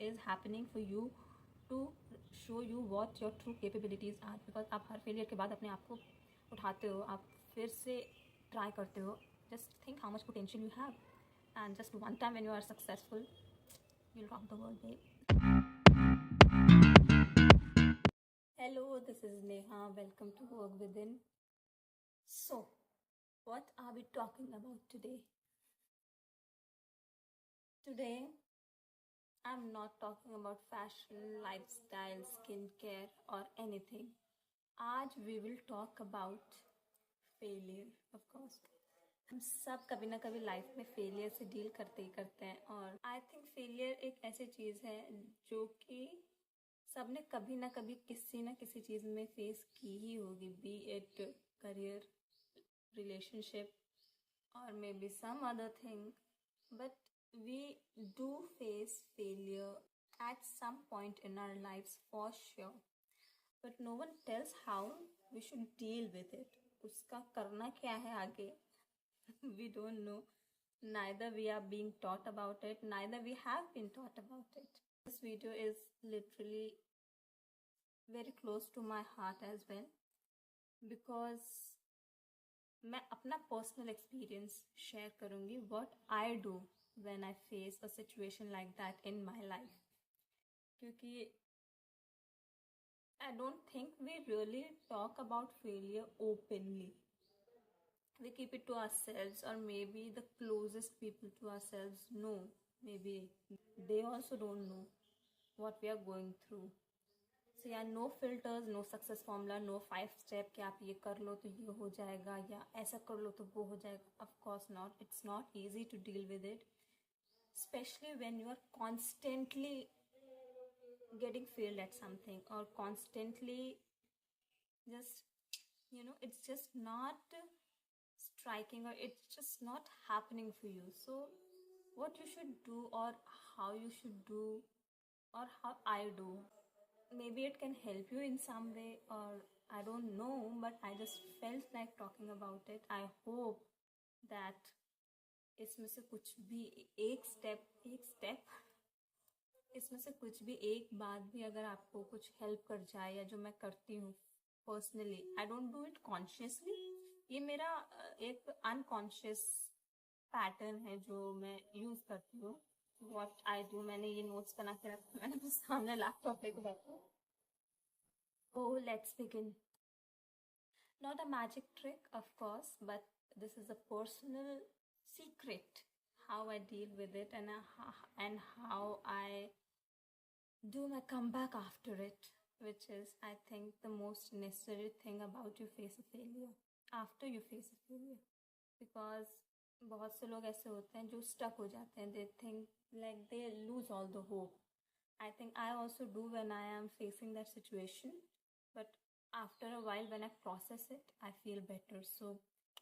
is happening for you to show you what your true capabilities are. Because आप हर failure के बाद अपने आप को उठाते हो, आप फिर से ट्राई करते हो. Just think how much potential you have, and just one time when you are successful, you'll rock the world, babe. Hello, this is Neha. Welcome to Work Within. So, what are we talking about today? Today, I'm not talking about fashion, lifestyle, skincare, or anything. आज we will talk about failure, of course. हम सब कभी ना कभी life में failure से deal करते ही करते हैं. और आई थिंक फेलियर एक ऐसी चीज़ है जो कि सबने कभी ना कभी किसी ना किसी चीज़ में फेस की ही होगी, B it career, relationship, or maybe some other thing. But we do face failure at some point in our lives for sure, but no one tells how we should deal with it. उसका करना क्या है आगे? We don't know. Neither we are being taught about it, neither we have been taught about it. This video is literally very close to my heart as well, because मैं अपना personal experience share करूँगी what I do when I face a situation like that in my life. क्योंकि I don't think we really talk about failure openly. We keep it to ourselves, or maybe the closest people to ourselves know. Maybe they also don't know what we are going through. So yeah, no filters, no success formula, no 5 step कि आप ये कर लो तो ये हो जाएगा, या ऐसा कर लो तो वो हो जाएगा. Of course not. It's not easy to deal with it, especially when you are constantly getting failed at something, or constantly just, it's just not striking, or it's just not happening for you. So what you should do, or how you should do, or how I do, maybe it can help you in some way, or I don't know, but I just felt like talking about it. I hope that इसमें से कुछ भी एक step इसमें से कुछ भी एक बात भी अगर आपको कुछ हेल्प कर जाए, या जो मैं करती हूँ personally, I don't do it consciously. ये मेरा एक अनकॉन्शियस पैटर्न है जो मैं यूज करती हूँ. व्हाट आई डू, मैंने ये नोट्स बना के रखा, मैंने तो सामने लैपटॉप लेके बैठा. Oh, let's begin. Not a magic trick, of course, but this is a personal secret how I deal with it, and how I do my comeback after it, which is, I think, the most necessary thing about you face a failure. After you face a failure, because बहुत से लोग ऐसे होते हैं जो stuck हो जाते हैं. They think like they lose all the hope. I think I also do when I am facing that situation, but after a while when I process it, I feel better. So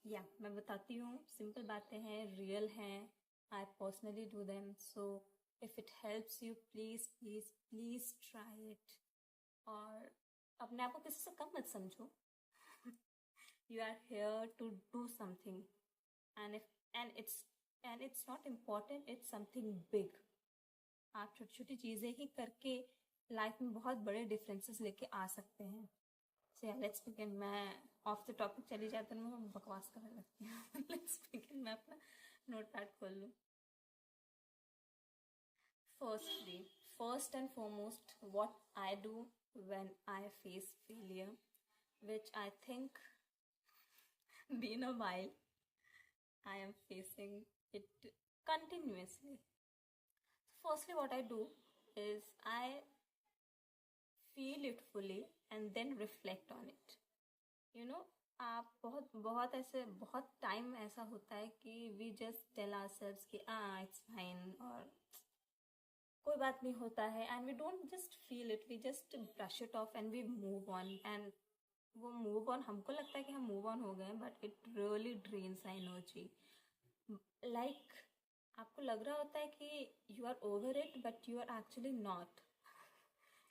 yeah, मैं बताती हूँ, simple बातें हैं, real हैं, I personally do them. So if it helps you, please please please try it. और अपने आप को किसी से कम मत समझो. You are here to do something, and it's not important, it's something big. आप छोटी छोटी चीज़ें ही करके लाइफ में बहुत बड़े डिफरेंसेस लेके आ सकते हैं. So yeah, let's begin. मैं ऑफ द टॉपिक चली जाती हूँ, मैं बकवास करने लगती हूँ. Let's begin. मैं अपना नोट पैड खोल लूँ. First and foremost, what I do when I face failure, which I think been a while, I am facing it continuously. Firstly, what I do is I feel it fully and then reflect on it. आप बहुत time ऐसा होता है कि we just tell ourselves कि it's fine, और कोई बात नहीं होता है, and we don't just feel it, we just brush it off and we move on. And वो move on, हमको लगता है कि हम move on हो गए, but it really drains our energy. Like आपको लग रहा होता है कि you are over it, but you are actually not.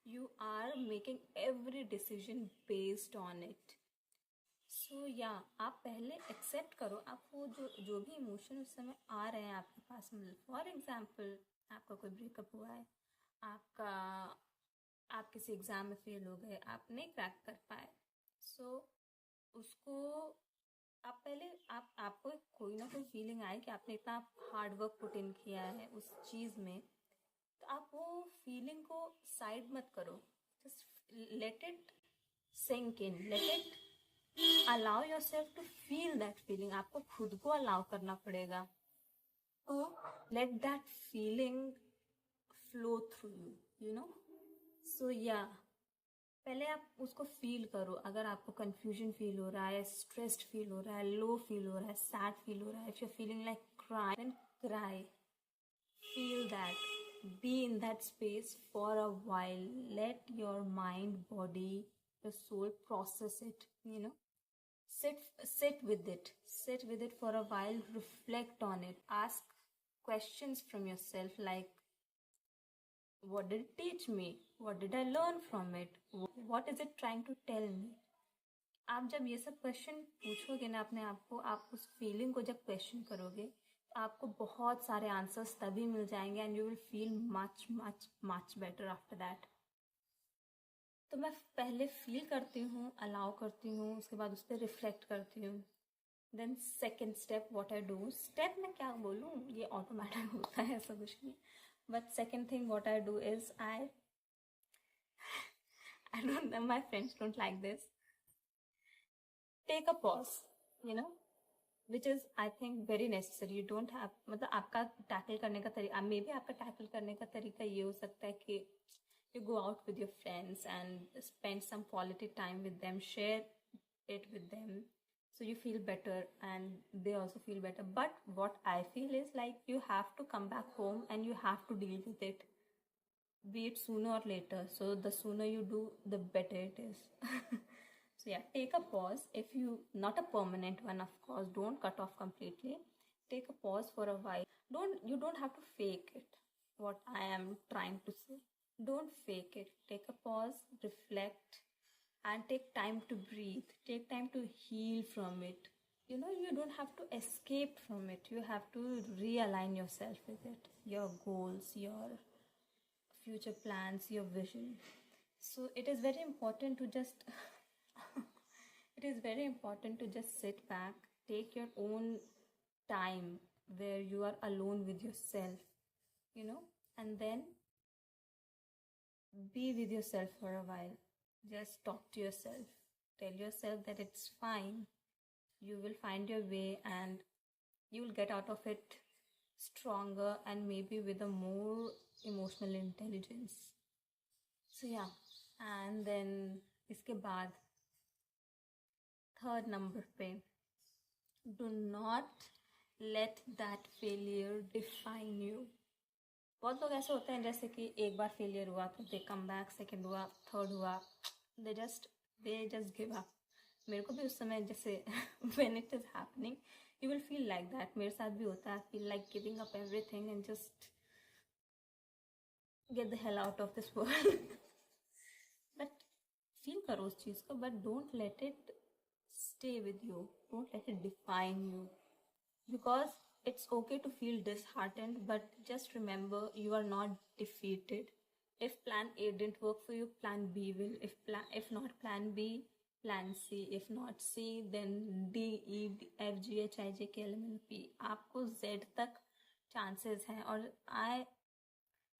You are making every decision based on it. So yeah, आप पहले एक्सेप्ट करो आपको जो भी इमोशन उस समय आ रहे हैं आपके पास. फॉर एग्जाम्पल, आपका कोई ब्रेकअप हुआ है, आप किसी एग्जाम में फेल हो गए, आप नहीं क्रैक कर पाए, सो उसको आप पहले आपको कोई ना कोई फीलिंग आए कि आपने इतना हार्ड वर्क पुट इन किया है उस चीज़ में, तो आप वो फीलिंग को साइड मत करो, just let it sink in, let it allow yourself to feel that feeling. आपको खुद को अलाउ करना पड़ेगा, तो let that feeling flow through you, you know. So या पहले आप उसको फील करो। अगर आपको कंफ्यूजन फील हो रहा है, स्ट्रेस्ड फील हो रहा है, लो फील हो रहा है, सैड फील हो रहा है, if you feeling like cry, then cry, feel that, be in that space for a while, let your mind, body, your soul process it, you know. Sit with it, sit with it for a while, reflect on it, ask questions from yourself like, what did it teach me, what did I learn from it, what is it trying to tell me. आप जब ये सब question पूछोगे ना अपने आप को, आप उस फीलिंग को जब क्वेश्चन करोगे, तो आपको बहुत सारे आंसर्स तभी मिल जाएंगे and you will feel much much much better after that. तो मैं पहले फील करती हूँ, अलाउ करती हूँ, उसके बाद उस पर रिफ्लेक्ट करती हूँ। Then second step what I do, step में क्या बोलूँ, ये ऑटोमेटिक होता है, ऐसा कुछ नहीं। But second thing what I do is I don't know, my friends don't like this, take a pause, you know, which is I think very necessary. You don't have, मतलब आपका टैकल करने का तरीका, मे बी आपका tackle करने का तरीका ये हो सकता है कि you go out with your friends and spend some quality time with them, share it with them, so you feel better and they also feel better. But what I feel is like you have to come back home and you have to deal with it, be it sooner or later. So the sooner you do, the better it is. So yeah, take a pause. If you, not a permanent one, of course, don't cut off completely. Take a pause for a while. You don't have to fake it, what I am trying to say. Don't fake it. Take a pause, reflect, and take time to breathe, take time to heal from it. You know, you don't have to escape from it, you have to realign yourself with it, your goals, your future plans, your vision. So it is very important to just it is very important to just sit back, take your own time where you are alone with yourself, you know, and then be with yourself for a while. Just talk to yourself. Tell yourself that it's fine. You will find your way and you will get out of it stronger and maybe with a more emotional intelligence. So yeah, and then इसके बाद third number पे, do not let that failure define you. बहुत लोग ऐसे होते हैं जैसे कि एक बार फेलियर हुआ तो दे कम बैक, सेकेंड हुआ, थर्ड हुआ, दे जस्ट गिव अप। मेरे को भी उस समय जैसे when it is happening you will feel like that, मेरे साथ भी होता है, feel like giving up everything and just get the hell out of this world. But feel करो उस चीज़ को, but don't let it stay with you, don't let it define you, because it's okay to feel disheartened, but just remember you are not defeated. If plan A didn't work for you, plan B will. If not plan B, plan C. If not C, then D, E, F, G, H, I, J, K, L, M, N, P. आपको Z तक chances हैं, और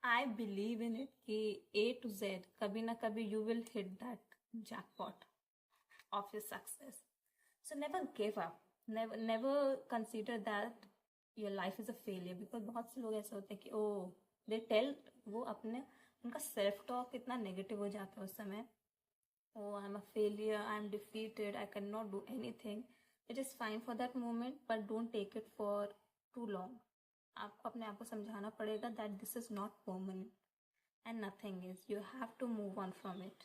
I believe in it कि A to Z कभी ना कभी you will hit that jackpot of your success. So never give up. Never consider that your life is a failure, because बहुत से लोग ऐसे होते हैं कि they tell, वो अपने उनका सेल्फ टॉक इतना नेगेटिव हो जाता है उस समय, I am a failure, I am defeated, I can not do anything. It is fine for that moment, but don't take it for too long. आपको अपने आप को समझाना पड़ेगा that this is not permanent and nothing is, you have to move on from it.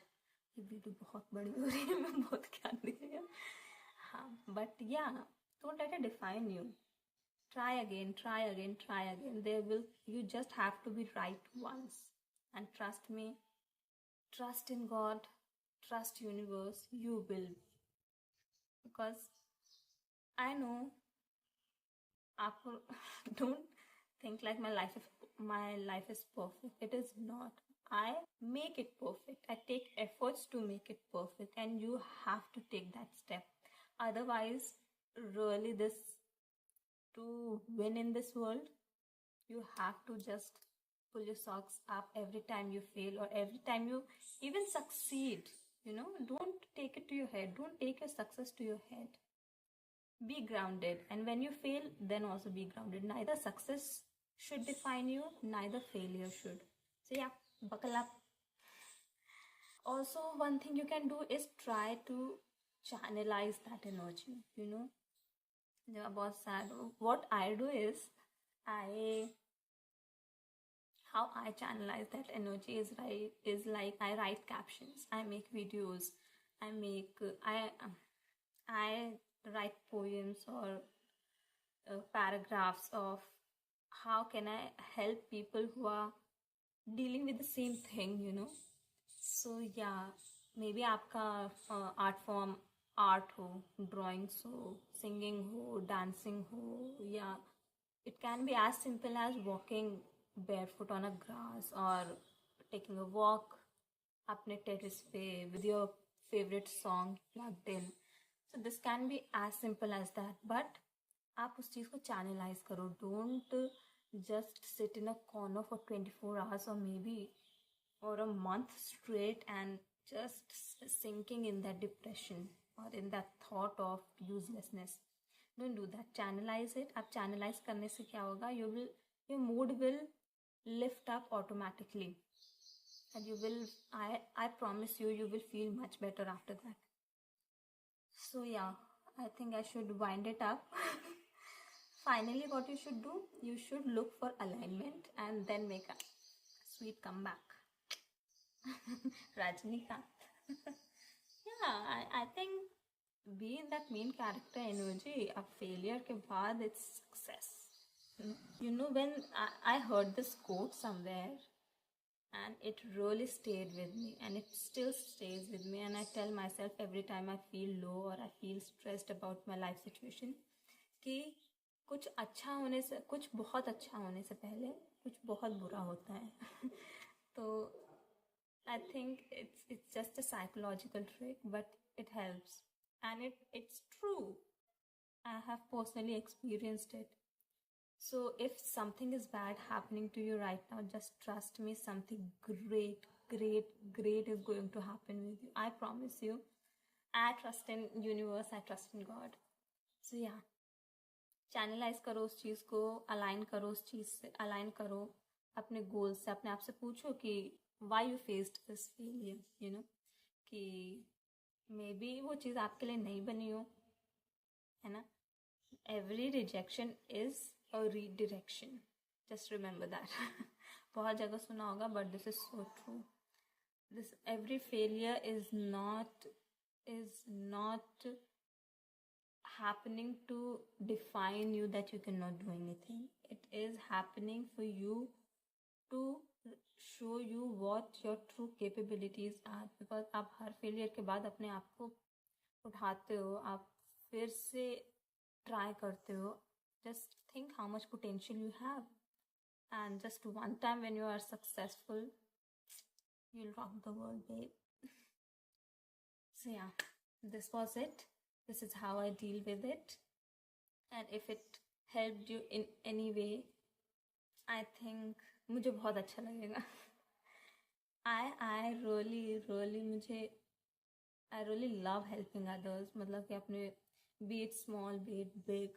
ये video बहुत बड़ी हो रही है, मैं बहुत ज्ञान दे रही हूँ. हाँ, but yeah, don't let it define you. Try again, try again, try again. You just have to be right once. And trust me, trust in God, trust universe, you will. Because I know, don't think like my life is perfect. It is not. I make it perfect. I take efforts to make it perfect, and you have to take that step. Otherwise, really, this to win in this world, you have to just pull your socks up every time you fail or every time you even succeed. Don't take it to your head. Don't take your success to your head. Be grounded, and when you fail, then also be grounded. Neither success should define you, neither failure should. So yeah, buckle up. Also, one thing you can do is try to channelize that energy. जब आप बहुत sad हो, what I do is I how I channelize that energy is like I write captions, I make videos, I make I write poems or paragraphs of how can I help people who are dealing with the same thing. So yeah, maybe आपका art form art हो, drawings हो, singing हो, dancing हो, या it can be as simple as walking barefoot on a grass or taking a walk अपने terrace पे with your favorite song plugged in. So this can be as simple as that, but आप उस चीज़ को channelize करो. Don't just sit in a corner for 24 hours or maybe or a month straight and just sinking in that depression or in that thought of uselessness. Don't do that. Channelize it. अब channelize करने से क्या होगा? Your mood will lift up automatically, and I promise you will feel much better after that. So yeah, I think I should wind it up. Finally, what you should do, you should look for alignment and then make a sweet comeback. Rajnikant. Yeah, I think being that main character energy, a failure के बाद it's success. When I heard this quote somewhere, and it really stayed with me, and it still stays with me, and I tell myself every time I feel low or I feel stressed about my life situation कि कुछ बहुत अच्छा होने से पहले कुछ बहुत बुरा होता है. तो I think it's just a psychological trick, but it helps, and it's true. I have personally experienced it. So if something is bad happening to you right now, just trust me, something great is going to happen with you. I promise you. I trust in universe, I trust in God. So yeah, channelize करो उस चीज़ को, align करो उस चीज़ से, align करो अपने गोल से. अपने आप से पूछो कि why you faced this failure, कि maybe वो चीज़ आपके लिए नहीं बनी हो, है ना. Every rejection is a redirection. Just remember that. बहुत जगह सुना होगा, but this is so true. Every failure is not happening to define you that you cannot do anything. It is happening for you to show you what your true capabilities are. Because आप हर failure के बाद अपने आप को उठाते हो, आप फिर से try करते हो. Just think how much potential you have, and just one time when you are successful, you'll rock the world, babe. So yeah, this was it. This is how I deal with it, and if it helped you in any way, I think मुझे बहुत अच्छा लगेगा. I really love helping others. मतलब कि अपने be it small, be it big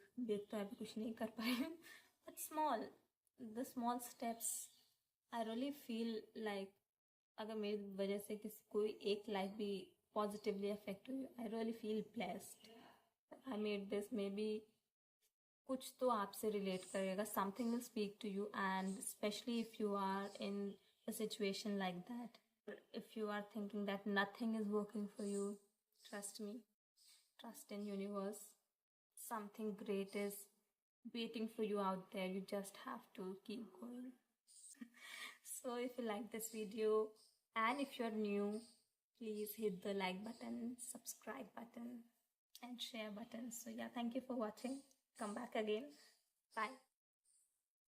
तो अभी कुछ नहीं कर पाई, but the small steps, I really feel like अगर मेरी वजह से कोई एक लाइफ भी positively affect हुई, I really feel blessed. I made this, maybe कुछ तो आपसे relate करेगा, something will speak to you, and especially if you are in a situation like that, if you are thinking that nothing is working for you, trust me, trust in universe. Something great is waiting for you out there. You just have to keep going. So if you like this video, and if you're new, please hit the like button, subscribe button, and share button. So yeah, thank you for watching. Come back again. Bye.